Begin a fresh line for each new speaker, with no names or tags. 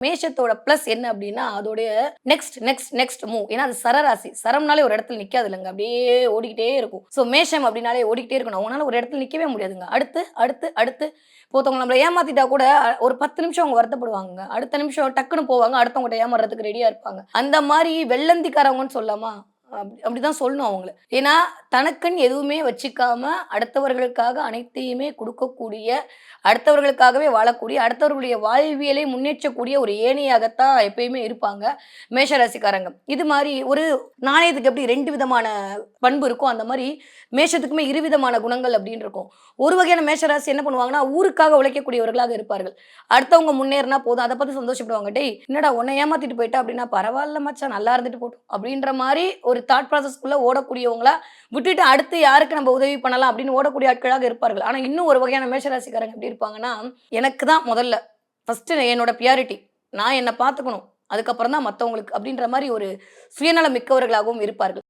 மேஷத்தோட plus என்ன அப்படின்னா, அதோடைய நெக்ஸ்ட் நெக்ஸ்ட் நெக்ஸ்ட் மூவ். ஏன்னா அது சரராசி. சரம்னாலே ஒரு இடத்துல நிக்காது இல்லங்க. அப்படியே ஓடிக்கிட்டே இருக்கும். ஸோ மேஷம் அப்படின்னாலே ஓடிக்கிட்டே இருக்கணும். அவங்கனால ஒரு இடத்துல நிக்கவே முடியாதுங்க. அடுத்து, அடுத்து, அடுத்து ஒருத்தவங்க நம்மள ஏமாத்திட்டா கூட ஒரு 10 நிமிஷம் அவங்க வருத்தப்படுவாங்கங்க. அடுத்த நிமிஷம் டக்குன்னு போவாங்க. அடுத்தவங்கட்ட ஏமாறுறதுக்கு ரெடியா இருப்பாங்க. அந்த மாரி வெள்ளந்திக்காரவங்கன்னு சொல்லலாமா? அப்படிதான் சொல்லணும் அவங்கள. ஏன்னா, தனக்குன்னு எதுவுமே வச்சுக்காம, அடுத்தவர்களுக்காக அனைத்தையுமே குடுக்கக்கூடிய, அடுத்தவர்களுக்காகவே வாழக்கூடிய, அடுத்தவர்களுடைய வாழ்வியலை முன்னேற்றக்கூடிய ஒரு ஏணியாகத்தான் எப்பயுமே இருப்பாங்க, மேஷ ராசிக்காரங்க. இது மாரி ஒரு நாணயத்துக்கு எப்படி 2 விதமான பண்பு இருக்கோ, அந்த மாரி மேஷத்துக்குமே 2 விதமான குணங்கள் அப்படின்னு இருக்கும். ஒரு வகையான மேஷ ராசி என்ன பண்ணுவாங்கன்னா, ஊருக்காக உழைக்கக்கூடியவர்களாக இருப்பார்கள். அடுத்தவங்க முன்னேறுனா போதும், அத பார்த்து சந்தோஷப்படுவாங்க. "டேய் என்னடா உன்ன ஏமாத்திட்டு போயிட்டா?" அப்படின்னா, "பரவால்ல மச்சான் நல்லா இருந்துட்டு போட்டும்." அப்படின்ற மாரி ஒரு தாட் ப்ராசஸ்க்குள்ள ஓடக்கூடியவங்களா, விட்டுட்டு அடுத்து யாருக்கு நம்ம உதவி பண்ணலாம் அப்படின்னு ஓடக்கூடிய ஆட்களாக இருப்பார்கள். ஆனா இன்னும் ஒரு வகையான மேஷ ராசிக்காரங்க எப்படி இருப்பாங்கன்னா, எனக்கு தான் முதல்ல. ஃபர்ஸ்ட்டு என்னோட பியாரிட்டி. நான் என்ன பார்த்துக்கணும். அதுக்கப்புறம் தான் மத்தவங்களுக்கு அப்படின்ற மாரி ஒரு சுயநலம் மிக்கவர்களாகவும் இருப்பார்கள்.